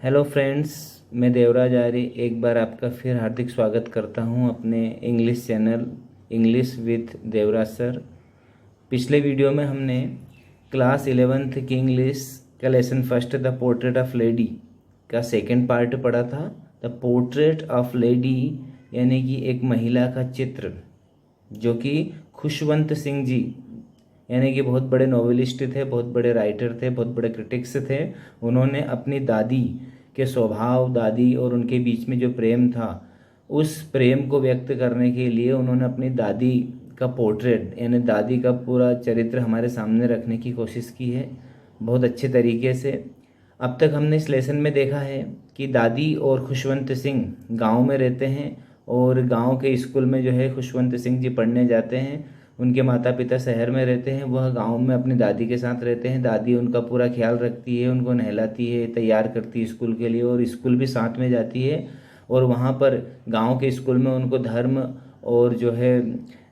Hello friends, मैं देवराज आर्य एक बार आपका फिर हार्दिक स्वागत करता हूं अपने English channel English with Devraj sir. पिछले वीडियो में हमने क्लास 11th की इंग्लिश का lesson first the portrait of lady का सेकंड पार्ट पढ़ा था। द पोर्ट्रेट ऑफ लेडी यानी कि एक महिला का चित्र, जो कि खुशवंत सिंह जी यानी कि बहुत बड़े नॉवेलिस्ट थे, बहुत बड़े राइटर थे, बहुत बड़े क्रिटिक्स थे। उन्होंने अपनी दादी के स्वभाव, दादी और उनके बीच में जो प्रेम था, उस प्रेम को व्यक्त करने के लिए उन्होंने अपनी दादी का पोर्ट्रेट यानी दादी का पूरा चरित्र हमारे सामने रखने की कोशिश की है बहुत अच्छे तरीके से। अब तक हमने इस लेसन में देखा है कि दादी और खुशवंत सिंह गांव में रहते हैं और गांव के स्कूल में जो है खुशवंत सिंह जी पढ़ने जाते हैं। उनके माता पिता शहर में रहते हैं, वह गांव में अपनी दादी के साथ रहते हैं। दादी उनका पूरा ख्याल रखती है, उनको नहलाती है, तैयार करती है स्कूल के लिए और स्कूल भी साथ में जाती है। और वहाँ पर गांव के स्कूल में उनको धर्म और जो है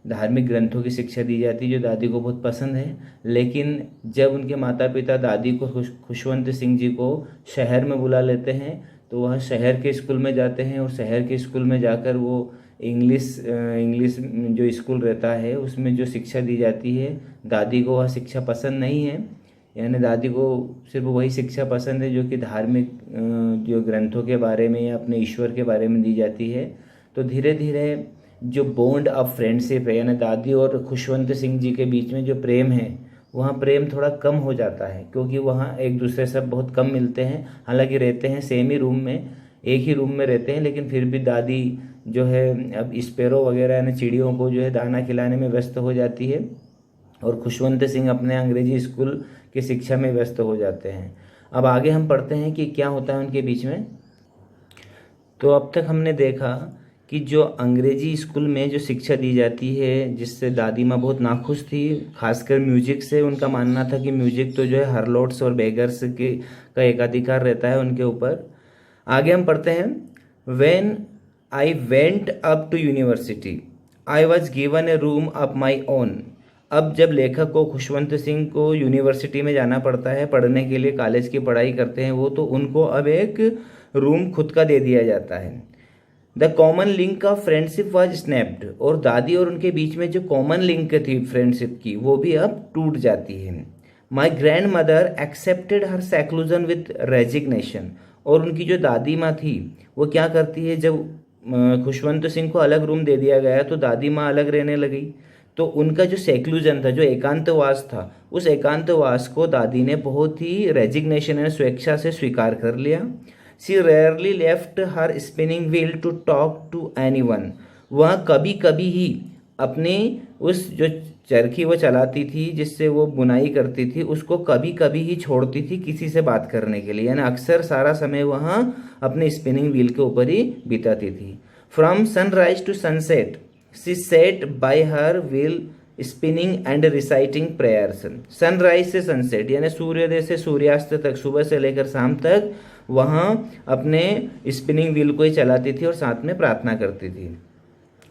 धार्मिक ग्रंथों की शिक्षा दी जाती है, जो दादी को बहुत पसंद है। लेकिन जब उनके माता पिता दादी को खुशवंत सिंह जी को शहर में बुला लेते हैं, तो वह शहर के स्कूल में जाते हैं और शहर के स्कूल में जाकर वो इंग्लिश जो स्कूल रहता है उसमें जो शिक्षा दी जाती है, दादी को वह शिक्षा पसंद नहीं है। यानी दादी को सिर्फ वही शिक्षा पसंद है जो कि धार्मिक जो ग्रंथों के बारे में या अपने ईश्वर के बारे में दी जाती है। तो धीरे धीरे जो बॉन्ड ऑफ फ्रेंडशिप है, यानी दादी और खुशवंत सिंह जी के बीच में जो प्रेम है, वहाँ प्रेम थोड़ा कम हो जाता है, क्योंकि वहाँ एक दूसरे से बहुत कम मिलते हैं। हालांकि रहते हैं सेम ही रूम में, एक ही रूम में रहते हैं, लेकिन फिर भी दादी जो है अब स्पैरो वगैरह यानी चिड़ियों को जो है दाना खिलाने में व्यस्त हो जाती है और खुशवंत सिंह अपने अंग्रेजी स्कूल की शिक्षा में व्यस्त हो जाते हैं। अब आगे हम पढ़ते हैं कि क्या होता है उनके बीच में। तो अब तक हमने देखा कि जो अंग्रेजी स्कूल में जो शिक्षा दी जाती है, जिससे दादी माँ बहुत नाखुश थी, खासकर म्यूजिक से। उनका मानना था कि म्यूजिक तो जो है हरलोट्स और बेगर्स के का एकाधिकार रहता है उनके ऊपर। आगे हम पढ़ते हैं, when I went up to university I was given a room of my own. अब जब लेखक को खुशवंत सिंह को यूनिवर्सिटी में जाना पड़ता है पढ़ने के लिए, कॉलेज की पढ़ाई करते हैं वो, तो उनको अब एक रूम खुद का दे दिया जाता है। The common link of friendship was snapped, और दादी और उनके बीच में जो कॉमन लिंक थी फ्रेंडशिप की, वो भी अब टूट जाती है। My grand mother accepted her seclusion with resignation, और उनकी जो दादी माँ थी वो क्या करती है, जब खुशवंत सिंह को अलग रूम दे दिया गया तो दादी माँ अलग रहने लगी। तो उनका जो सेक्लूजन था, जो एकांतवास था, उस एकांतवास को दादी ने बहुत ही रेजिग्नेशन यानी स्वेच्छा से स्वीकार कर लिया। She rarely left her spinning wheel to talk to anyone, वह कभी कभी ही अपनी उस जो चरखी वो चलाती थी, जिससे वो बुनाई करती थी, उसको कभी कभी ही छोड़ती थी किसी से बात करने के लिए। यानी अक्सर सारा समय वहाँ अपने स्पिनिंग व्हील के ऊपर ही बिताती थी। From sunrise to sunset she sat by her wheel spinning and reciting prayers. Sunrise से सनसेट यानी सूर्योदय से सूर्यास्त तक, सुबह से लेकर शाम तक वहाँ अपने स्पिनिंग व्हील को ही चलाती थी और साथ में प्रार्थना करती थी।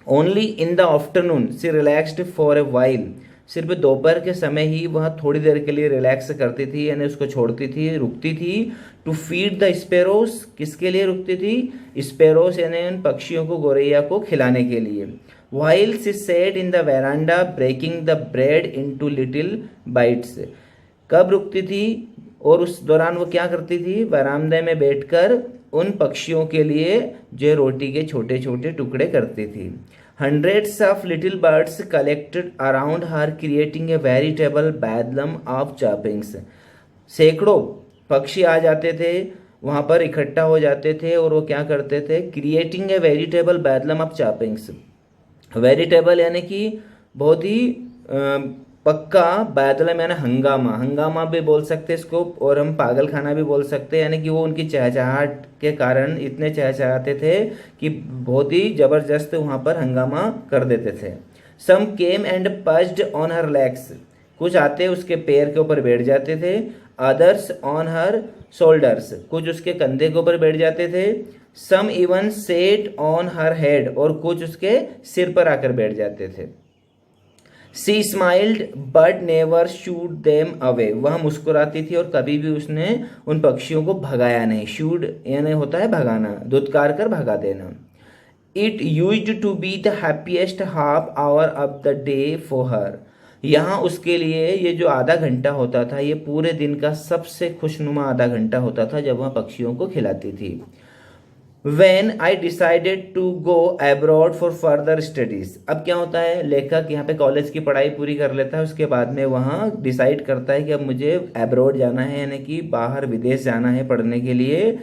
Only in the afternoon she relaxed for a while, सिर्फ दोपहर के समय ही वह थोड़ी देर के लिए रिलैक्स करती थी, यानी उसको छोड़ती थी, रुकती थी। टू फीड द स्पैरोस, किसके लिए रुकती थी? स्पैरोस यानी उन पक्षियों को, गौरैया को खिलाने के लिए। While she sat in the veranda breaking the bread into little bites, कब रुकती थी और उस दौरान वो क्या करती थी? बरामदे में बैठकर उन पक्षियों के लिए जो रोटी के छोटे छोटे टुकड़े करती थी। Hundreds of little birds collected around her creating a veritable bedlam of chirpings, सैकड़ों पक्षी आ जाते थे वहाँ पर, इकट्ठा हो जाते थे और वो क्या करते थे? Creating a veritable bedlam of chirpings. Veritable यानी कि बहुत ही पक्का, बैदलम यानी हंगामा, हंगामा भी बोल सकते हैं इसको, और हम पागल खाना भी बोल सकते हैं। यानी कि वो उनकी चहचहाट के कारण इतने चहचहाते थे कि बहुत ही जबरदस्त वहाँ पर हंगामा कर देते थे। Some came and perched on her legs, कुछ आते उसके पैर के ऊपर बैठ जाते थे। अदर्स ऑन हर शोल्डर्स, कुछ उसके कंधे के ऊपर बैठ जाते थे। Some even sat on her head, और कुछ उसके सिर पर आकर बैठ जाते थे। She smiled but never shooed them away, वह मुस्कुराती थी और कभी भी उसने उन पक्षियों को भगाया नहीं। शूट यानी होता है भगाना, दुत्कार कर भगा देना। It used to be the happiest half hour of the day for her, यहाँ उसके लिए ये जो आधा घंटा होता था ये पूरे दिन का सबसे खुशनुमा आधा घंटा होता था जब वह पक्षियों को खिलाती थी। When I decided to go abroad for further studies, अब क्या होता है, लेखक यहाँ पे कॉलेज की पढ़ाई पूरी कर लेता है, उसके बाद में वहाँ डिसाइड करता है कि अब मुझे अब्रॉड जाना है, यानी कि बाहर विदेश जाना है पढ़ने के लिए।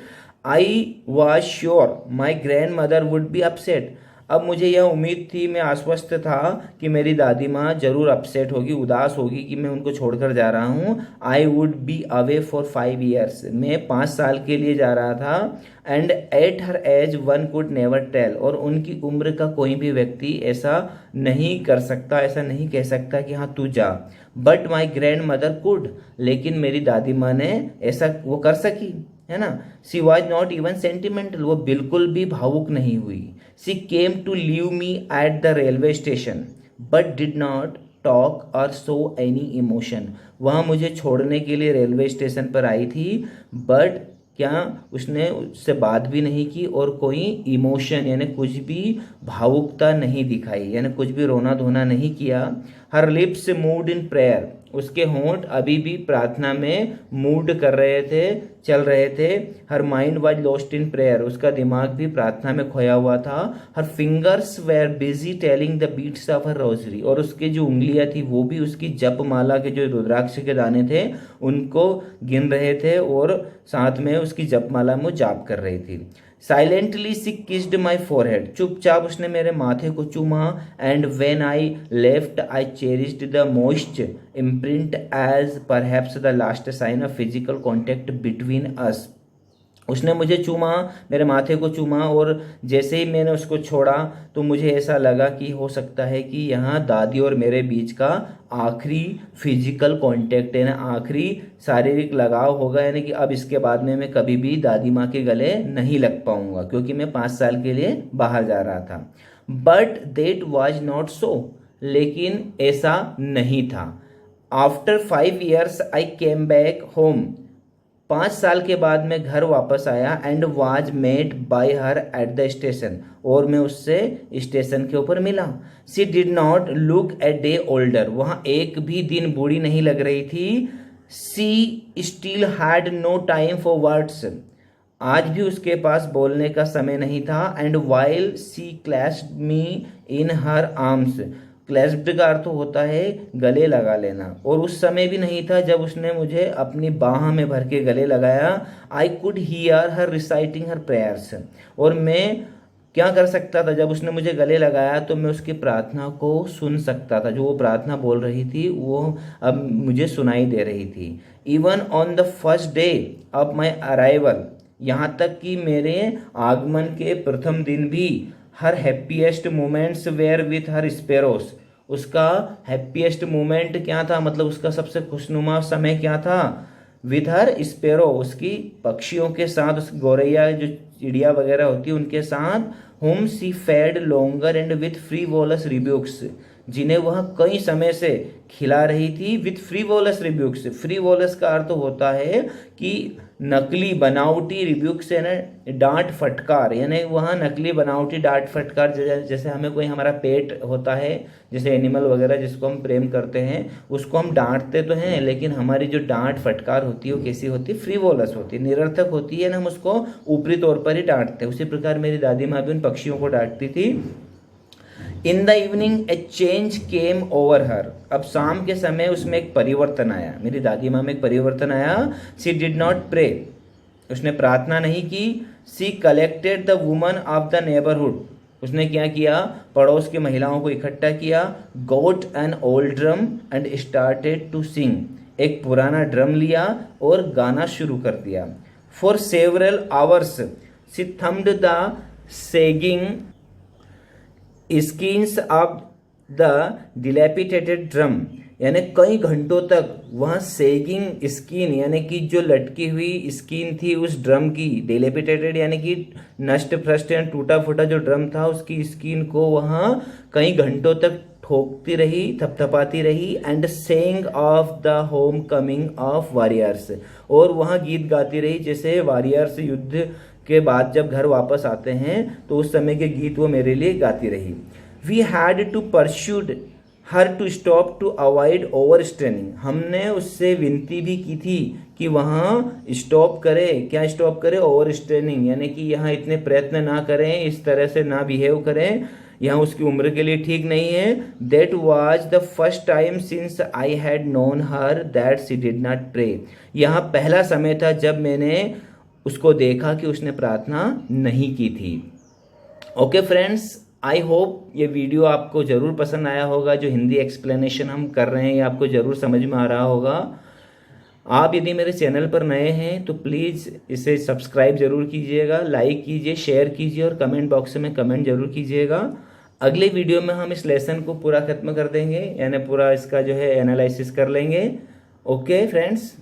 I was sure my grand mother would be upset, अब मुझे यह उम्मीद थी, मैं आश्वस्त था कि मेरी दादी माँ जरूर अपसेट होगी, उदास होगी कि मैं उनको छोड़कर जा रहा हूँ। I would be away for 5 years, मैं 5 साल के लिए जा रहा था। And at her age one could never tell, और उनकी उम्र का कोई भी व्यक्ति ऐसा नहीं कर सकता, ऐसा नहीं कह सकता कि हाँ तू जा। But my grand mother could, लेकिन मेरी दादी माँ ने ऐसा वो कर सकी, है ना। She was not even sentimental, वो बिल्कुल भी भावुक नहीं हुई। She came to leave me at the railway station but did not talk और शो एनी इमोशन, वहाँ मुझे छोड़ने के लिए रेलवे स्टेशन पर आई थी, बट क्या उसने उससे बात भी नहीं की और कोई इमोशन यानी कुछ भी भावुकता नहीं दिखाई, यानी कुछ भी रोना धोना नहीं किया। हर लिप्स मूड इन प्रेयर, उसके होंठ अभी भी प्रार्थना में मूड कर रहे थे, चल रहे थे। Her mind was lost in prayer, उसका दिमाग भी प्रार्थना में खोया हुआ था। Her fingers were busy telling the beads of her rosary, और उसके जो उंगलियां थी वो भी उसकी जप माला के जो रुद्राक्ष के दाने थे उनको गिन रहे थे और साथ में उसकी जप माला में जाप कर रही थी। Silently she kissed my forehead, चुपचाप उसने मेरे माथे को चूमा। And when I left I cherished the moist imprint as perhaps the last sign of physical contact between us, उसने मुझे चूमा, मेरे माथे को चूमा, और जैसे ही मैंने उसको छोड़ा तो मुझे ऐसा लगा कि हो सकता है कि यहाँ दादी और मेरे बीच का आखिरी फिजिकल कांटेक्ट है ना, आखिरी शारीरिक लगाव होगा, यानी कि अब इसके बाद में मैं कभी भी दादी माँ के गले नहीं लग पाऊंगा, क्योंकि मैं 5 साल के लिए बाहर जा रहा था। But that was not so, लेकिन ऐसा नहीं था। After 5 years I came back home, 5 साल के बाद मैं घर वापस आया। And was met by her at the station, और मैं उससे स्टेशन के ऊपर मिला। She did not look a day older, वहाँ एक भी दिन बूढ़ी नहीं लग रही थी। She still had no time for words, आज भी उसके पास बोलने का समय नहीं था। And while she clasped me in her arms, clasped का अर्थ होता है गले लगा लेना, और उस समय भी नहीं था जब उसने मुझे अपनी बाह में भर के गले लगाया। I could hear her reciting her prayers, और मैं क्या कर सकता था, जब उसने मुझे गले लगाया तो मैं उसकी प्रार्थना को सुन सकता था, जो वो प्रार्थना बोल रही थी वो अब मुझे सुनाई दे रही थी। Even on the first day of my arrival, यहाँ तक कि मेरे आगमन के प्रथम दिन भी, her happiest moments were with her sparrows, उसका हैप्पीएस्ट मोमेंट क्या था, मतलब उसका सबसे खुशनुमा समय क्या था, विथ हर स्पेरो, उसकी पक्षियों के साथ, उसकी गौरैया जो चिड़िया वगैरह होती है उनके साथ। Whom she fed longer and with frivolous rebukes, जिन्हें वह कई समय से खिला रही थी। With frivolous rebukes, frivolous का अर्थ होता है कि नकली बनावटी, रिब्यूक्स यानी डांट फटकार, यानी वहाँ नकली बनावटी डांट फटकार, जैसे हमें कोई हमारा पेट होता है, जैसे एनिमल वगैरह जिसको हम प्रेम करते हैं उसको हम डांटते तो हैं, लेकिन हमारी जो डांट फटकार होती है वो कैसी होती है, फ्री वॉलस होती है, निरर्थक होती है ना, हम उसको ऊपरी तौर पर ही डांटते हैं। उसी प्रकार मेरी दादी माँ भी उन पक्षियों को डांटती थी। In the evening A change came over हर, अब शाम के समय उसमें एक परिवर्तन आया, मेरी दादी माँ में एक परिवर्तन आया। सी डिड नॉट प्रे, उसने प्रार्थना नहीं की। She collected the women of the neighbourhood, उसने क्या किया, पड़ोस की महिलाओं को इकट्ठा किया। Got an old drum and started to sing, एक पुराना ड्रम लिया और गाना शुरू कर दिया। For several hours she thumped the sagging skins of the dilapidated drum, यानी कई घंटों तक वह सेगिंग स्किन यानी कि जो लटकी हुई स्किन थी उस ड्रम की, डिलेपिटेटेड यानी कि नष्ट भ्रष्ट टूटा फूटा जो ड्रम था उसकी स्किन को वहाँ कई घंटों तक खोखती रही, थपथपाती रही, and saying of the home coming of warriors, और वहाँ गीत गाती रही जैसे वॉरियर्स युद्ध के बाद जब घर वापस आते हैं तो उस समय के गीत वो मेरे लिए गाती रही। We had to persuade her to stop to avoid overstraining, हमने उससे विनती भी की थी कि वहाँ स्टॉप करे, क्या स्टॉप करे, ओवर स्ट्रेनिंग, यानी कि यहाँ इतने प्रयत्न ना करें, इस तरह से ना बिहेव करें, यहाँ उसकी उम्र के लिए ठीक नहीं है। That was the first time since I had known her that she did not pray, यहाँ पहला समय था जब मैंने उसको देखा कि उसने प्रार्थना नहीं की थी। ओके फ्रेंड्स, आई होप ये वीडियो आपको ज़रूर पसंद आया होगा। जो हिंदी एक्सप्लेनेशन हम कर रहे हैं ये आपको ज़रूर समझ में आ रहा होगा। आप यदि मेरे चैनल पर नए हैं तो प्लीज़ इसे सब्सक्राइब ज़रूर कीजिएगा, लाइक कीजिए, शेयर कीजिए और कमेंट बॉक्स में कमेंट ज़रूर कीजिएगा। अगले वीडियो में हम इस लेसन को पूरा ख़त्म कर देंगे, यानी पूरा इसका जो है एनालिसिस कर लेंगे। Okay friends.